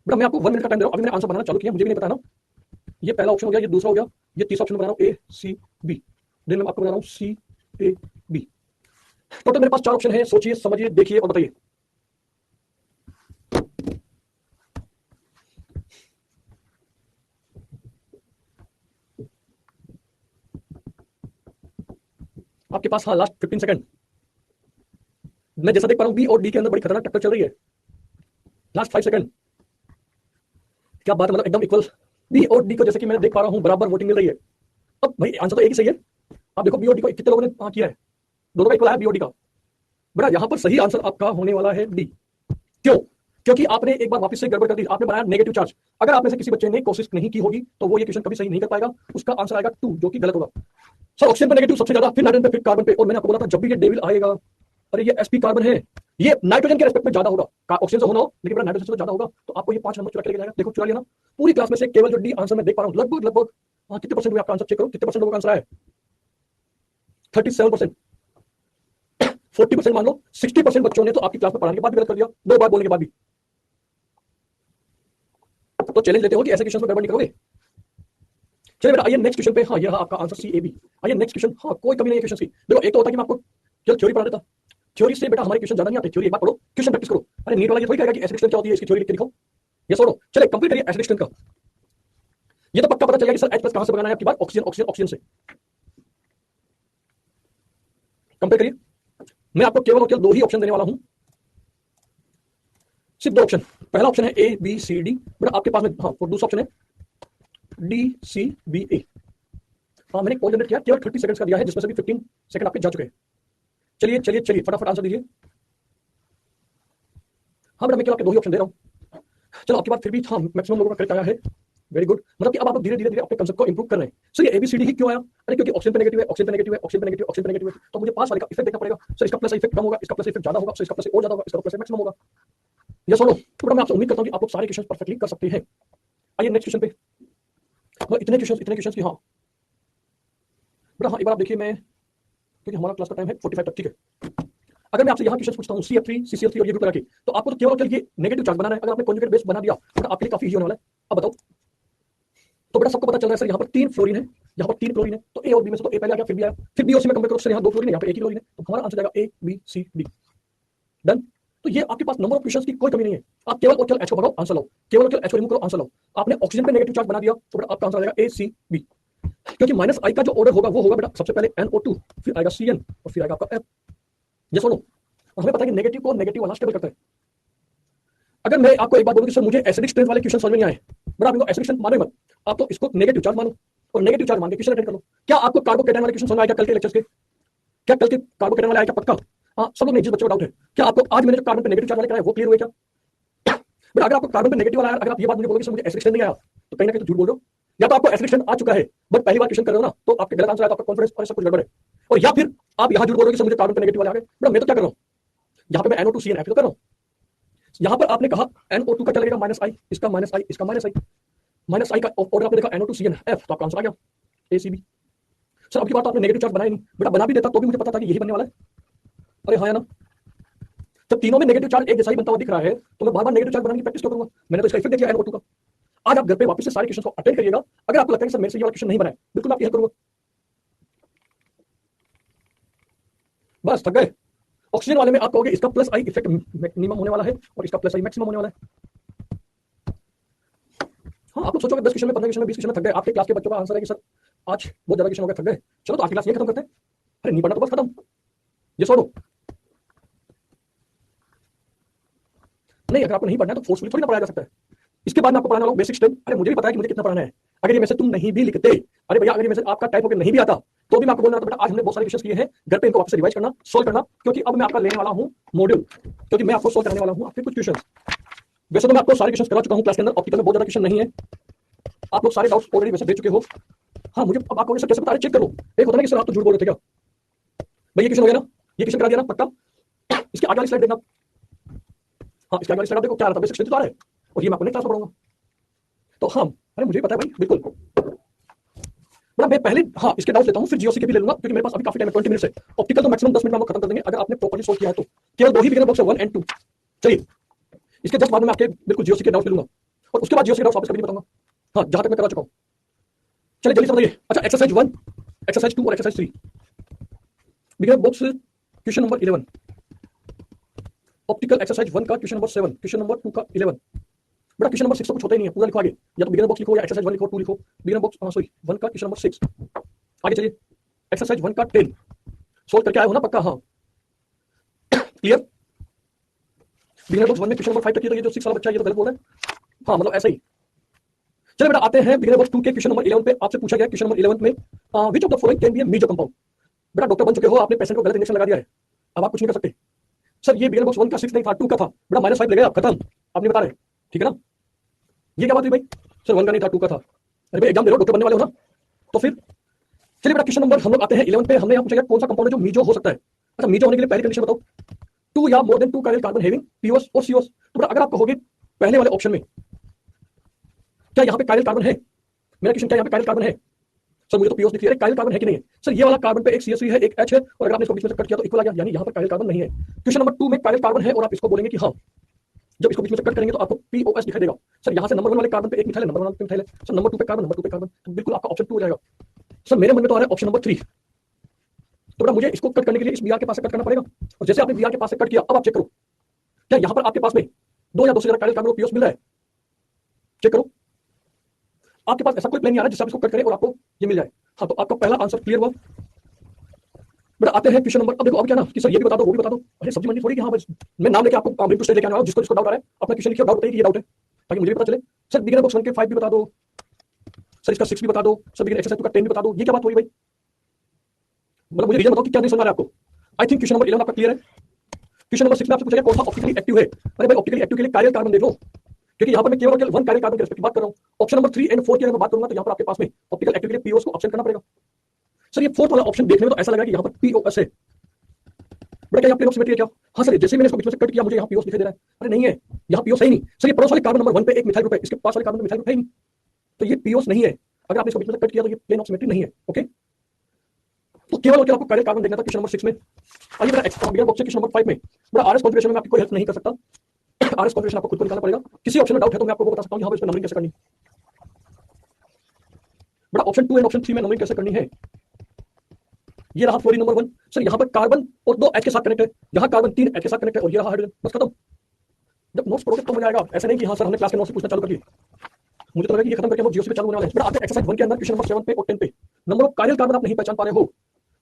बेटा मैं आपको 1 मिनट का टाइम दे रहा हूँ, अभी मैंने आंसर बनाना चालू किया, मुझे भी नहीं पता ना। ये पहला ऑप्शन हो गया, ये दूसरा हो गया, ये तीसरा ऑप्शन बना रहा हूँ ए सी बी, देन मैं आपको बना रहा हूँ सी ए बी। टोटल मेरे पास 4 ऑप्शन है, सोचिए समझिए देखिए और बताइए। आपके पास हाँ लास्ट 15 सेकंड। मैं जैसा देख पा रहा हूँ बी और डी के अंदर बड़ी खतरनाक टक्कर चल रही है। Last 5 second. क्या बात है, मतलब एकदम इक्वल बी और डी को जैसे कि मैं देख पा रहा हूँ बराबर वोटिंग मिल रही है। अब भाई आंसर तो एक ही सही है। आप देखो बी और डी को कितने लोगों ने किया है, दोनों का इक्वल है बी और डी का। बेटा यहां पर सही आंसर आपका होने वाला है डी। क्यों? क्योंकि आपने एक बार वापस से गड़बड़ कर दी, आपने बनाया नेगेटिव चार्ज। अगर आप में से किसी बच्चे ने कोशिश नहीं की होगी तो वो ये क्वेश्चन कभी सही नहीं कर पाएगा, उसका आंसर आएगा 2, जो कि गलत होगा। सर ऑक्सीजन पे नेगेटिव सबसे ज्यादा, फिर नाइट्रोजन पे, फिर कार्बन पे, और मैंने आपको बोला था जब भी ये डेविल आएगा, अरे ये sp कार्बन है, ये नाइट्रोजन के रेस्पेक्ट में ज्यादा होगा, ऑक्सीजन से होना हो लेकिन बेटा नाइट्रोजन से तो ज्यादा होगा। तो आपको ये 5 नंबर चुरा के लेके जाएगा। देखो चुरा लिया ना पूरी क्लास में से, केवल जो डी आंसर मैं देख पा रहा हूँ लगभग कितने परसेंट हुआ आपका आंसर, चेक करो कितने परसेंट लोगों का आंसर है। 37%, 40% मान लो, 60% बच्चों ने तो आपकी क्लास में पढ़ाने के बाद भी गलत कर दिया, 2 बार बोलने के बाद भी। तो चैलेंज लेते हो कि ऐसे क्वेश्चन में गड़बड़ नहीं करोगे। चलिए बेटा आइए नेक्स्ट क्वेश्चन पे। हाँ ये रहा आपका आंसर सी ए बी। आइए नेक्स्ट क्वेश्चन। हाँ कोई कमी नहीं है क्वेश्चन की। देखो एक तो होता है कि मैं आपको चलो थ्योरी पढ़ा देता, थ्योरी से बेटा हमारे क्वेश्चन ज्यादा नहीं आते, थ्योरी एक बार पढ़ो, क्वेश्चन प्रैक्टिस करो। अरे नीट वाला ये थोड़ी कहेगा कि एसिड स्ट्रेंथ क्या होती है, इसकी थ्योरी लिख के दिखाओ। ये सुनो, चलिए कंप्लीट करिए एसिड स्ट्रेंथ का। ये तो पक्का पता चल गया कि सर H+ कहां से बनाना है आपकी बात, ऑक्सीजन ऑक्सीजन ऑक्सीजन से। कंप्लीट करिए। मैं आपको केवल और केवल 2 ही ऑप्शन देने वाला हूं, सिर्फ 2 ऑप्शन। पहला ऑप्शन है ए बी सी डी, बेटा आपके पास में हाँ, और दूसरा ऑप्शन है डी सी बी ए। हाँ मैंने कॉल जनरेट किया, केवल 30 सेकंड्स का दिया है, जिसमें से भी 15 सेकंड आपके जा चुके हैं। चलिए चलिए चलिए फटाफट आंसर दीजिए। हाँ बेटा मैं केवल आपके 2 ही ऑप्शन दे रहा हूँ। चलो आपके बाद फिर भी हाँ मैक्सिमम लोगों का करेक्ट आया है, वेरी गुड। मतलब कि अब आप धीरे धीरे अपने कंसेप्ट को इंप्रूव कर रहे हैं। सर ये एबीसीडी ही क्यों आया? अरे क्योंकि ऑक्सीजन पे नेगेटिव है, ऑक्सीजन पे नेगेटिव है, ऑक्सीजन पे नेगेटिव, ऑक्सीजन पे नेगेटिव है, तो मुझे पास वाले का इफेक्ट देखना पड़ेगा। सर इसका प्लस इफेक्ट कम होगा, इसका प्लस इफेक्ट ज्यादा होगा, इसका प्लस और ज्यादा होगा, इसका प्लस मैक्सिमम होगा। ये सुनो तो मैं आपसे उम्मीद करता हूं कि आप लोग सारे क्वेश्चन परफेक्टली कर सकते हैं। आइए नेक्स्ट क्वेश्चन पे। इतने क्वेश्चन की हाँ बेटा हाँ एक बार आप देखिए, मैं क्योंकि हमारा क्लास का टाइम है 45 तक, ठीक है। अगर मैं आपसे यहाँ क्वेश्चन पूछता हूँ CF3 CCl3 और ये ग्रुप लगा के, तो आपको तो केवल ये नेगेटिव चार्ज बनाना है। अगर आपने कॉन्जुगेट बेस बना दिया तो आपके लिए काफी इजी होने वाला है। अब बताओ, तो बेटा सबको पता चल रहा है सर यहाँ पर 3 फ्लोरीन है, यहाँ पर 3 क्लोरीन है, तो ए और बी में से तो ए पहले आ गया फिर बी आया, फिर बी और सी में कंपेयर करो, सर यहाँ 2 क्लोरीन है, यहाँ पर एक ही क्लोरीन है, तो हमारा आंसर जाएगा A B C D. Done. तो ये आपके पास नंबर ऑफ क्वेश्चंस की कोई कमी नहीं है। आप केवल और केवल एच को भगाओ, आंसर लो, केवल और केवल एच को रिमूव करो, आंसर लो। आपने ऑक्सीजन पे नेगेटिव चार्ज बना दिया तो बेटा आपका आंसर आ जाएगा ए सी बी, क्योंकि माइनस आई का जो ऑर्डर होगा वो होगा बेटा सबसे पहले NO2, फिर आएगा CN और फिर आएगा आपका F। ये सुनो, हमें पता है कि नेगेटिव को नेगेटिव वाला स्टेबल करता है। अगर मैं आपको एक बात बोलूं कि सर मुझे एसिडिक स्ट्रेंथ वाले क्वेश्चन समझ में नहीं आए, बट आप इनको एसिडिक स्ट्रेंथ मानो मत, आप तो इसको नेगेटिव चार्ज मानो और नेगेटिव चार्ज मान के क्वेश्चन अटेंड कर लो। क्या आपको कार्बोकेटायन वाले क्वेश्चन समझ आएगा कल के लेक्चर्स के? क्या कल के कार्बोकेटायन वाले आएगा पक्का? हाँ सब लोग नहीं, जिस बच्चों को डाउट है, क्या आपको आज मैंने जो कार्बन पे नेगेटिव चार्ज वाले कराया वो क्लियर हुए क्या? बट अगर आपको कार्बन पे नेगेटिव वाला आया, अगर आप ये बात मुझे बोलोगे सर मुझे एसिडिक स्ट्रेंथ नहीं आया, तो कहीं ना कहीं तो झूठ बोल रहे हो। या तो आपको एसिडिक स्ट्रेंथ आ चुका है बट पहली बार क्वेश्चन कर रहे हो ना, तो आपके गलत आंसर आया, तो आपका कॉन्फिडेंस और सब कुछ गड़बड़ है। और या फिर आप यहाँ झूठ बोल रहे हो कि सर मुझे कार्बन पे नेगेटिव वाले आ गए, बट मैं तो क्या कर रहा हूँ, यहाँ पे मैं NO2 CN तो कर रहा हूँ। यहाँ पर आपने कहा NO2 का क्या लगेगा -I, इसका -I, इसका -I का ऑर्डर आपने देखा NO2 CN F, तो आपका आंसर आ गया ACB। सर अब की बात आपने नेगेटिव चार्ज बनाया नहीं, बेटा बना भी देता तो भी मुझे पता था कि यही बनने वाला है। अरे हाँ या ना? जब तीनों में नेगेटिव चार्ज एक जैसा ही बनता हुआ दिख रहा है तो मैं बार बार नेगेटिव चार्ज बनाने की प्रैक्टिस क्यों करूंगा? मैंने तो इसका इफेक्ट देख लिया NO2 का। आज आप घर पे वापस से सारे क्वेश्चन को अटेंड करिएगा। अगर आपको लगता है कि सर मेरे से ये वाला क्वेश्चन नहीं बनाया, बिल्कुल मैं आपकी हेल्प करूंगा। बस थक गए? ऑक्सीजन वाले में आप कहोगे इसका +I इफेक्ट मिनिमम होने वाला है और इसका +I मैक्सिमम होने वाला है। हाँ आप लोग सोचोगे 10 क्वेश्चन में, 15 क्वेश्चन में, 20 क्वेश्चन में थक गए। आपके क्लास के बच्चों का आंसर है कि सर आज बहुत ज्यादा क्वेश्चन हो गए, थक गए। चलो तो आज की क्लास ये खत्म करते हैं। अरे नहीं पढ़ना तो बस खत्म। ये सुनो, नहीं अगर आपको नहीं पढ़ना है तो फोर्सफुली थोड़ी ना पढ़ाया जा सकता है। इसके बाद मैं आपको पढ़ाने वाला हूं बेसिक स्टेप। अरे मुझे भी पता है कि मुझे कितना पढ़ाना है। अगर ये मैसेज तुम नहीं भी लिखते, अरे भैया अगर ये मैसेज आपका टाइप होकर नहीं भी आता, तो भी मैं आपको बोल रहा था बेटा आज हमने बहुत सारे क्वेश्चन किए हैं, घर पे इनको वापस से रिवाइज करना, सोल्व करना, क्योंकि अब मैं आपका लेने वाला हूं मॉड्यूल, क्योंकि मैं आपको सोल्व करने वाला हूं आपके कुछ क्वेश्चन। वैसे तो मैं आपको सारे क्वेश्चन करा चुका हूं क्लास के अंदर, ऑप्टिकल में बहुत ज्यादा क्वेश्चन नहीं है। आप लोग सारे डाउट्स ऑलरेडी वैसे दे चुके हो। हाँ मुझे अब आप कहोगे सर कैसे बता रहे, चेक कर लो। एक होता है ना कि सर आप तो झूठ बोल रहे थे क्या। भाई ये क्वेश्चन हो गया ना, ये क्वेश्चन करा दिया ना पक्का। इसके आगे वाली स्लाइड देखना। हाँ इसके आगे वाली स्लाइड देखो क्या आ रहा था, बेसिक स्ट्रेंथ तो आ रहा है, और ये मैं अपने क्लास में पढ़ाऊंगा। तो हाँ अरे मुझे भी पता है भाई बिल्कुल। बड़ा मैं पहले हाँ इसके डाउट लेता हूँ, फिर जीओसी के भी ले लूंगा क्योंकि मेरे पास अभी काफी टाइम है, 20 मिनट है। ऑप्टिकल तो मैक्सिमम 10 मिनट में हम लोग खत्म कर देंगे अगर आपने प्रॉपर्ली सोल्व किया है तो। केवल दो ही बिगिनर बॉक्स है, 1 और 2। चलिए इसके जस्ट बाद में मैं आपके बिल्कुल जीओसी के डाउट ले लूंगा और उसके बाद जीओसी के डाउट वापस कभी नहीं बताऊंगा। हाँ जहां तक मैं करा चुका हूँ। चलिए जल्दी से बताइए। अच्छा एक्सरसाइज 1, एक्सरसाइज 2 और exercise 3, beginner box question number 11, optical exercise 1 का क्वेश्चन नंबर 7, क्वेश्चन नंबर 2 का 11। बड़ा क्वेश्चन नंबर 6 तो कुछ होता ही नहीं है, पूरा लिखो आगे, या तो बिगिनर बॉक्स लिखो या एक्सरसाइज 1 लिखो, 2 लिखो। बिगिनर बॉक्स सॉरी 1 का क्वेश्चन नंबर 6, आगे चलिए। एक्सरसाइज 1 का 10 सोल्व करके आए हो ना पक्का। हाँ क्लियर। बिगिनर बॉक्स 1 में क्वेश्चन नंबर 5 तक, ये जो 6 वाला बच्चा ये तो गलत बोल रहा है। हाँ मतलब ऐसा ही। चलिए बेटा आते हैं बिगिनर बॉक्स 2 के क्वेश्चन नंबर 11 पे। आपसे पूछा गया क्वेश्चन नंबर 11 में which of the following can be a major compound. बेटा डॉक्टर बन चुके हो, आपने पेशेंट को गलत इंजेक्शन लगा दिया है, अब आप कुछ नहीं कर सकते। सर ये बिगिनर बॉक्स 1 का 6 नहीं था, 2 का था। बेटा -5 ले गए आप, खत्म। आप नहीं बता रहे, ठीक है ना। ये क्या बात हुई भाई, सर 1 का नहीं था 2 का था। अरे भाई एग्जाम दे रहे हो, डॉक्टर बनने वाले हो ना, तो फिर चलिए बेटा क्वेश्चन नंबर हम लोग आते हैं 11 पे। हमने यहाँ पूछा कौन सा कंपाउंड है जो मीजो हो सकता है। अच्छा मीजो होने के लिए पहली कंडीशन बताओ, 2 या more than 2 chiral carbon having POS और सीओएस। तो बेटा अगर आप कहोगे पहले वाले ऑप्शन में क्या यहाँ पे काइरल कार्बन है, मेरा क्वेश्चन क्या यहाँ पे काइरल कार्बन है। सर मुझे तो पीओएस दिख रही है, काइरल कार्बन है कि नहीं है। सर ये वाला कार्बन पे एक सीएससी है एक एच है, और अगर आपने इसको बीच में से कट किया तो इक्वल आ गया, यानी यहाँ पर काइरल कार्बन नहीं है। क्वेश्चन नंबर 2 में काइरल कार्बन है और आप इसको बोलेंगे कि हाँ, जब इसको बीच में से कट करेंगे तो आपको पीओएस दिखाई देगा। सर यहाँ से नंबर 1 वाले कार्बन पे एक मिथाइल है, नंबर 1 पे मिथाइल है। सर नंबर 2 पे कार्बन, नंबर 2 पे कार्बन, तो बिल्कुल आपका ऑप्शन 2 हो जाएगा। सर मेरे मन में तो आ रहा है ऑप्शन नंबर 3। तो बेटा मुझे इसको कट करने के लिए इस बीआर के पास से कट करना पड़ेगा, और जैसे आपने बीआर के पास से कट किया अब आप चेक करो क्या यहाँ पर आपके पास में 2 या 2 से ज्यादा काइरल कार्बन को पीओएस मिल रहा है। चेक करो आपके पास ऐसा कोई प्लान नहीं आ रहा जिससे आप इसको कट करें और आपको ये मिल जाए। हाँ तो आपका पहला आंसर क्लियर हुआ। बेटा आते हैं क्वेश्चन नंबर, अब देखो अब क्या ना कि सर ये भी बता दो वो भी बता दो। अरे सब्जी मंडी थोड़ी कि हाँ बस मैं नाम लेके आपको बिल्कुल स्टेज लेके आने वाला हूं, जिसको जिसको डाउट आ रहा है अपना क्वेश्चन लिखिए, डाउट बताइए कि ये डाउट है, ताकि मुझे भी पता चले। सर बिगिनर बॉक्स 1 के 5 भी बता दो, सर इसका 6 भी बता दो, सर बिगिनर एक्सरसाइज 2 का 10 भी बता दो। ये क्या बात हुई भाई, मतलब मुझे रीजन बताओ कि क्या नहीं समझ आ रहा है आपको। आई थिंक क्वेश्चन नंबर 11 आपका क्लियर है। क्वेश्चन नंबर 6 में आपसे पूछा गया कौन सा ऑप्टिकली एक्टिव है। अरे भाई ऑप्टिकली एक्टिव के लिए काइरल कार्बन देख लो, क्योंकि यहाँ पर मैं केवल 1 काइरल कार्बन के रिस्पेक्ट बात कर रहा हूँ। ऑप्शन नंबर 3 एंड 4 की अगर मैं बात करूंगा तो यहाँ पर आपके पास में ऑप्टिकल एक्टिव के लिए पीओएस को ऑप्शन करना पड़ेगा। सर ये 4th वाला ऑप्शन देखने में तो ऐसा लगा कि यहाँ पर पीओएस है। बड़ा क्या प्लेन ऑफ सिमेट्री है क्या। हाँ सर जैसे मैंने इसको बीच में से कट किया मुझे यहाँ पीओएस दिखाई दे रहा है। अरे नहीं है, यहाँ पीओएस है ही नहीं। सर ये पड़ोस वाले कार्बन नंबर 1 पे एक मिथाइल ग्रुप है, इसके पास वाले कार्बन में मिथाइल ग्रुप है ही नहीं, तो ये पीओएस नहीं है। अगर आपने इसको बीच में से कट किया तो ये प्लेन ऑफ सिमेट्री नहीं है। ओके तो केवल और केवल आपको काइरल कार्बन देखना था क्वेश्चन नंबर 6 में। आइए मेरा बिगिनर बॉक्स क्वेश्चन नंबर 5 में बड़ा आरएस कॉन्फिगरेशन में आपकी कोई हेल्प नहीं कर सकता। आरएस कॉन्फिगरेशन आपको खुद को निकालना पड़ेगा। किसी ऑप्शन में डाउट है तो मैं आपको वो बता सकता हूँ यहाँ पर इसमें नंबरिंग कैसे करनी। बड़ा ऑप्शन 2 एंड ऑप्शन 3 में नंबरिंग कैसे करनी है। ये रहा फ्लोरीन नंबर 1। सर यहाँ पर कार्बन और 2 एच के साथ कनेक्ट है, यहाँ कार्बन 3 एच के साथ कनेक्ट है, और ये रहा हाइड्रोजन, बस खत्म। जब नोट्स पढ़ोगे तो मजा आएगा, ऐसा नहीं कि हाँ सर हमने क्लास के नोट्स से पूछना चालू कर दिए। मुझे तो लगा कि ये खत्म करके हम जीओसी पे चालू होने वाले हैं। आते हैं एक्सरसाइज 1 के अंदर क्वेश्चन नंबर 7 पे और 10 पे। नंबर ऑफ काइरल कार्बन आप नहीं पहचान पा रहे हो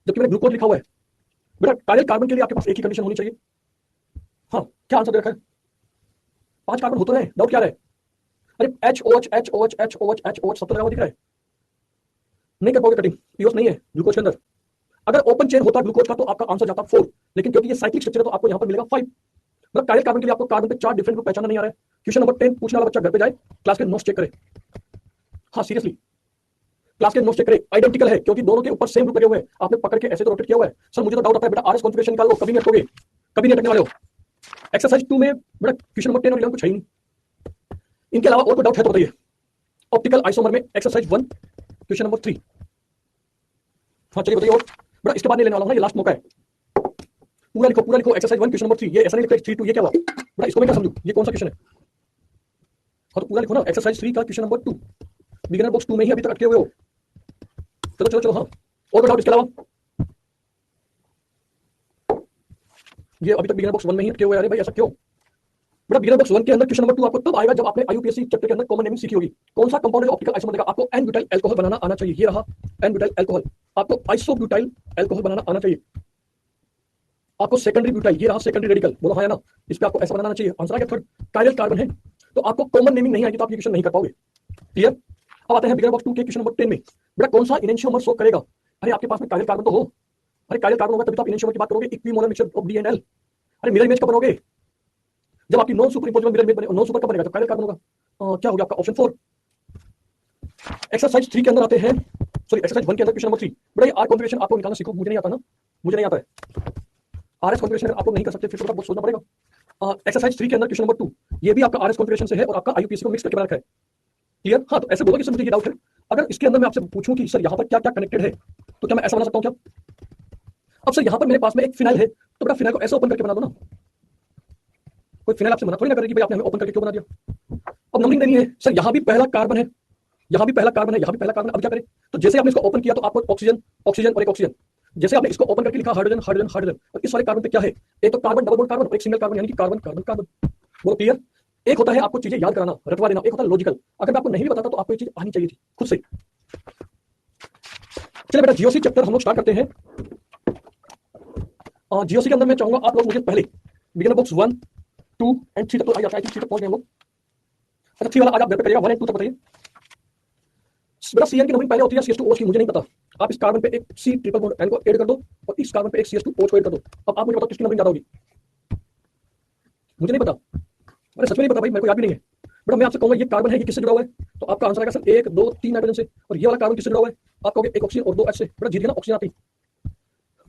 जबकि मैंने ग्लूकोज लिखा हुआ है। बेटा काइरल कार्बन के लिए आपके पास एक ही कंडीशन होनी चाहिए। हाँ क्या आंसर दे रखा है, 5 कार्बन हो तो रहे, डाउट क्या रहा है। अरे HOH HOH HOH HOH सब तो लगा हुआ दिख रहा है, नहीं कर पाओगे कटिंग, पीओएस नहीं है ग्लूकोज के अंदर। अगर ओपन चेन होता ग्लूकोज का तो आपका आंसर जाता 4, लेकिन क्योंकि ये साइक्लिक स्ट्रक्चर है तो आपको यहाँ पर मिलेगा 5। मतलब काइरल कार्बन के लिए आपको कार्बन पे 4 डिफरेंट ग्रुप पहचानना नहीं आ रहा है। क्वेश्चन नंबर 10 पूछने वाला बच्चा घर पे जाए, क्लास के नोट्स चेक करे। हाँ सीरियसली क्लास के नोट्स चेक करे, आइडेंटिकल है क्योंकि दोनों के ऊपर सेम ग्रुप लगे हुए हैं, आपने पकड़ के ऐसे तो रोटेट किया हुआ है। सर मुझे तो डाउट आता है बेटा आरएस कॉन्फिगरेशन निकाल लो, कभी नहीं अटकोगे, कभी नहीं अटकने वाले हो। एक्सरसाइज 2 में बेटा क्वेश्चन नंबर 10 और 11 कुछ है ही नहीं। इनके अलावा और कोई डाउट है तो बताइए। ऑप्टिकल आइसोमर में एक्सरसाइज 1 क्वेश्चन नंबर 3। हाँ चलिए बताइए और बेटा इसके बाद नहीं लेने वाला हूं, ये लास्ट मौका है। पूरा लिखो एक्सरसाइज 1 क्वेश्चन नंबर 3। ये ऐसा नहीं लिखा 3 2 ये क्या हुआ बेटा, इसको मैं क्या समझूं, ये कौन सा क्वेश्चन है। हाँ तो पूरा लिखो ना, एक्सरसाइज 3 का क्वेश्चन नंबर 2। बिगिनर बॉक्स 2 में ही अभी तक अटके हुए हो। चलो चलो चलो हाँ और कोई डाउट इसके अलावा। ये अभी तक बिगिनर बॉक्स 1 में ही अटके हुए, अरे भाई ऐसा क्यों। बेटा बिगिनर बॉक्स 1 के अंदर क्वेश्चन नंबर 2 आपको तब आएगा जब आपने आईयूपीएससी चैप्टर के अंदर कॉमन नेमिंग सीखी होगी। कौन सा कंपाउंड है जो ऑप्टिकल आइसोमर देगा, आपको एन ब्यूटाइल अल्कोहल बनाना आना चाहिए। ये रहा एन ब्यूटाइल अल्कोहल, आपको आइसोब्यूटाइल अल्कोहल बनाना आना चाहिए। आपको सेकेंडरी ब्यूटाइल, ये रहा सेकेंडरी रेडिकल, बोलो हाँ या ना, इस पे आपको ऐसा बनाना चाहिए। आंसर आ गया थर्ड, काइरल कार्बन है। तो आपको कॉमन नेमिंग नहीं आएगी तो आप ये क्वेश्चन नहीं कर पाओगे। क्लियर। अब आते हैं बिगिनर बॉक्स 2 के क्वेश्चन नंबर 10 में। बेटा कौन सा इनेंशियोमर शो करेगा। अरे आपके पास में काइरल कार्बन तो हो, अरे काइरल कार्बन होगा तभी तो आप इनेंशियोमर की बात करोगे, equimolar mixture of D and L. अरे मिरर इमेज कब बनोगे, जब आपकी नॉन सुपर इंपोजेबल मिरर इमेज बने। नॉन सुपर कब बनेगा, जब काइरल कार्बन होगा। क्या हो गया आपका ऑप्शन 4। एक्सरसाइज 3 के अंदर आते हैं, सॉरी एक्सरसाइज 1 के अंदर क्वेश्चन नंबर 3। बेटा ये आर कॉन्फ़िगरेशन आपको निकालना सीखो, मुझे नहीं आता ना, मुझे नहीं आता है। आरएस कॉन्फ़िगरेशन अगर आप लोग नहीं कर सकते फिर तो बहुत सोचना पड़ेगा। एक्सरसाइज 3 के अंदर क्वेश्चन नंबर 2, ये भी आपका आरएस कॉन्फ़िगरेशन से है और आपका आईयूपीएसी को मिक्स करके बना रखा है। क्लियर? हाँ, तो ऐसे बोलो कि सर मुझे ये डाउट है। अगर इसके अंदर मैं आपसे पूछूं कि सर यहाँ पर क्या क्या कनेक्टेड है, तो क्या मैं ऐसा बना सकता हूँ क्या? अब सर यहाँ पर मेरे पास में एक फिनाइल है, तो बेटा फिनाइल को ऐसे ओपन करके बना दो ना। कोई फिनाइल आपसे मना थोड़ी ना करेगी भाई आपने हमें ओपन करके क्यों बना दिया। अब नंबरिंग देनी है, सर यहाँ भी पहला कार्बन है, यहाँ भी पहला कार्बन है, यहाँ भी पहला कार्बन है। अब क्या करें? तो जैसे आपने इसको ओपन किया तो आपको ऑक्सीजन ऑक्सीजन और एक ऑक्सीजन, जैसे आपने इसको ओपन करके लिखा हाइड्रोजन हाइड्रोजन हाइड्रोजन, और इस वाले कार्बन पे क्या है? एक तो कार्बन डबल बॉन्ड कार्बन और एक सिंगल कार्बन, यानी कि कार्बन कार्बन कार्बन। बोलो क्लियर? एक होता है आपको चीजें याद कराना, रटवा देना, एक होता है लॉजिकल। अगर मैं आपको नहीं भी बताता तो आपको ये चीज आनी चाहिए थी खुद से। चलिए बेटा जीओसी चैप्टर हम लोग स्टार्ट करते हैं। जीओसी के अंदर मैं चाहूंगा आप लोग मुझे पहले बिगिनर बुक्स 1 2 एंड 3 तक तो आ जाता है, 3 तक पहुंच गए हम लोग। अच्छा 3 वाला आज आप घर पे करिएगा, 1 एंड 2 तक बताइए। बेटा सीएन की नंबरिंग पहले होती है CH2OH की, मुझे नहीं पता। आप इस कार्बन पे एक C ट्रिपल बॉन्ड N को ऐड कर दो और इस कार्बन पे एक CH2OH को ऐड कर दो। अब आप मुझे बताओ किसकी नंबरिंग ज्यादा होगी? मुझे नहीं पता, अरे सच में नहीं पता भाई, मेरे को याद भी नहीं है। बेटा मैं आपसे कहूंगा ये कार्बन है, ये किससे जुड़ा हुआ है? तो आपका आंसर आएगा सर 1 2 3 नाइट्रोजन से। और ये वाला कार्बन किससे जुड़ा हुआ है? आप कहोगे एक ऑक्सीजन और 2 H से। बेटा जीत गया ना, ऑक्सीजन आती।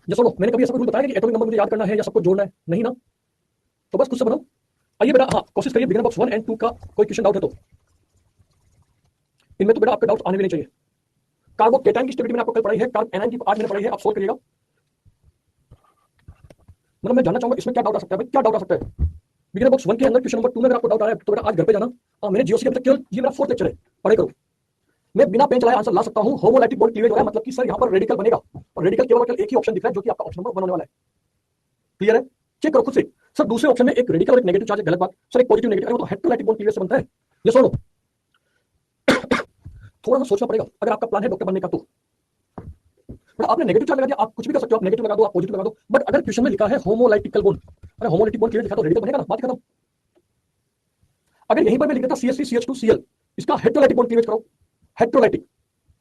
ये सुनो, मैंने कभी ऐसा रूल बताया कि एटॉमिक नंबर मुझे याद करना है या सबको जोड़ना है? नहीं ना, तो बस खुद से बनाओ। आइए बेटा, हाँ कोशिश करिए बिगिनर बॉक्स 1 एंड 2 का कोई क्वेश्चन डाउट है तो इनमें तो बेटा आपके डाउट आने भी नहीं चाहिए। कार्बोकेटाइन की स्टेबिलिटी मैंने आपको कल पढ़ाई है, कार्ब एनाइन की आज मैंने पढ़ाई है, आप सोल्व करिएगा। मतलब मैं जानना चाहूंगा इसमें क्या डाउट आ सकता है भाई, क्या डाउट आ सकता है? बिगिनर बॉक्स 1 के अंदर क्वेश्चन नंबर 2 में अगर आपको डाउट आ रहा है तो बेटा आज घर पे जाना। मैंने जीओसी के केवल ये मेरा 4th लेक्चर है, पढ़ाई करो। मैं बिना पेन चलाए आंसर ला सकता हूं। होमोलाइटिक बॉन्ड क्लीवेज हो रहा है, मतलब कि सर यहां पर रेडिकल बनेगा और रेडिकल केवल एक ही ऑप्शन दिख रहा है जो कि आपका ऑप्शन नंबर 1 होने वाला है। क्लियर है? चेक करो खुद से। सर दूसरे ऑप्शन में एक रेडिकल और एक नेगेटिव चार्ज है, गलत बात। सर एक पॉजिटिव नेगेटिव, वो तो हेटेरोलाइटिक बॉन्ड क्लीवेज से बनता है। ये सुनो थोड़ा सा सोचना पड़ेगा अगर आपका प्लान है डॉक्टर बनने का तो। बट आपने नेगेटिव चार्ज लगा दिया, आप कुछ भी कर सकते हो, आप नेगेटिव लगा दो, आप पॉजिटिव लगा दो। बट अगर क्वेश्चन में लिखा है होमोलाइटिकल बॉन्ड, अरे होमोलाइटिक बॉन्ड क्लीवेज लिखा तो रेडिकल बनेगा ना, बात खत्म। अगर यहीं पर मैं लिख देता CH3 CH2Cl, इसका हेटेरोलाइटिक बॉन्ड क्लीवेज करो, हेटेरोलाइटिक,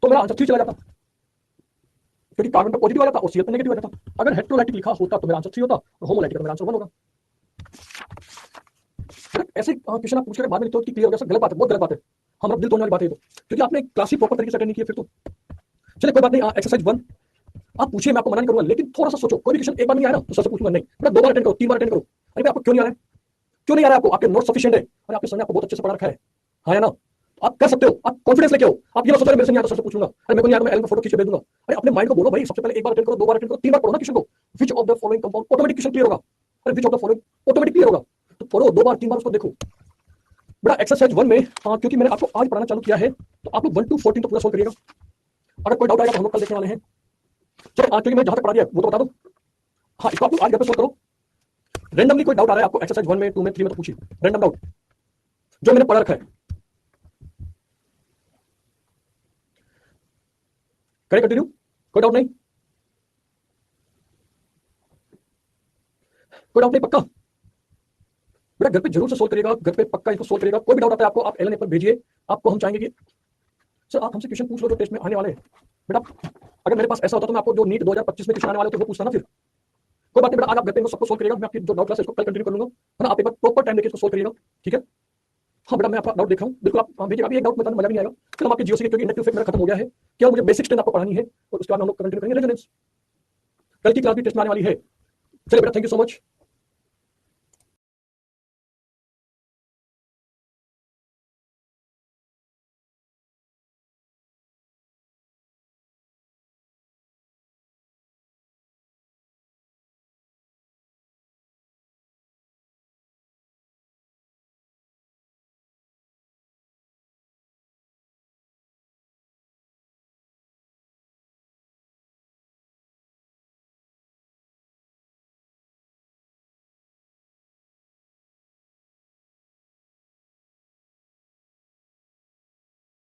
तो मेरा आंसर 3 चला जाता, क्योंकि कार्बन पे पॉजिटिव आ जाता और Cl पे नेगेटिव आ जाता। अगर हेटेरोलाइटिक लिखा होता तो मेरा आंसर 3 होता और होमोलाइटिक तो मेरा आंसर 1 होगा। ऐसे क्वेश्चन आप पूछ कर बाद में लिखते हो कि क्लियर हो गया सर, गलत बात है, बहुत गलत बात है। हमारा दिल तोड़ने वाली बात है ये तो, क्योंकि आपने क्लास ही प्रॉपर तरीके से अटेंड नहीं किया फिर तो। चलिए कोई बात नहीं, एक्सरसाइज 1 आप पूछिए, मैं आपको मना नहीं करूंगा, लेकिन थोड़ा सा सोचो। कोई भी क्वेश्चन एक बार नहीं आया ना तो सर से पूछूंगा नहीं, बेटा 2 बार अटेंड करो, 3 बार अटेंड करो। अरे आपको क्यों नहीं आ रहा है? क्यों नहीं आ रहा है आपको? आपके नोट सफिशिएंट है और आपके सर ने आपको बहुत अच्छे से पढ़ा रखा है, हाँ या ना? आप कर सकते हो, आप कॉन्फिडेंस लेके आओ। आप ये ना सोचो मेरे से नहीं आता सर से पूछूंगा, अरे मेरे को नहीं आता मैं एल्बम में फोटो खींच के भेज दूंगा। अरे अपने माइंड को बोलो भाई, सबसे पहले एक बार अटेंड करो, 2 बार अटेंड करो, 3 बार पढ़ो ना क्वेश्चन को। Which of the following compound, automatic question clear होगा। अरे which of the following automatic clear होगा, तो पढ़ो 2 बार 3 बार उसको देखो। बेटा एक्सरसाइज 1 में क्योंकि मैंने आपको आज पढ़ाना चालू किया है तो आप लोग 1 to 14 तो पूरा सोल्व करिएगा। अगर कोई डाउट आएगा तो हम लोग कल देखने वाले हैं। चलो क्योंकि मैं जहां तक पढ़ा दिया वो तो बता दो। हाँ इसको आप लोग आज घर पे सोल्व करो। रैंडमली कोई डाउट आ रहा है आपको एक्सरसाइज 1 में 2 में 3 में तो पूछिए, रैंडम डाउट जो मैंने पढ़ा रखा है। करें कंटिन्यू, कोई डाउट नहीं? कोई डाउट नहीं पक्का? बेटा घर पे जरूर से सोल्व करिएगा, घर पे पक्का इसको सोल्व करिएगा। कोई भी डाउट आता है आपको आप एलन पर भेजिए, आपको हम चाहेंगे कि सर आप हमसे क्वेश्चन पूछ लो जो टेस्ट में आने वाले हैं। बेटा अगर मेरे पास ऐसा होता तो मैं आपको जो नीट 2025 में क्वेश्चन आने वाले थे वो पूछता ना। फिर कोई बात नहीं बेटा, आज आप घर पे इनको सबको सोल्व करिएगा, मैं आपकी जो डाउट क्लास है इसको कल कंटिन्यू कर लूंगा, है ना? आप एक बार प्रॉपर टाइम लेके इसको सोल्व करिएगा, ठीक है? हाँ बेटा मैं आपका डाउट देख रहा हूँ, बिल्कुल आप भेजिएगा। अभी एक डाउट बताने मजा भी नहीं आएगा, फिर हम आपके जीओसी के क्योंकि इंडक्टिव इफेक्ट मेरा खत्म हो गया है, केवल मुझे बेसिक स्ट्रेंथ आपको पढ़ानी है और उसके बाद हम लोग कंटिन्यू करेंगे रेजोनेंस। कल की क्लास भी टेस्ट में आने वाली है। चलिए बेटा थैंक यू सो मच।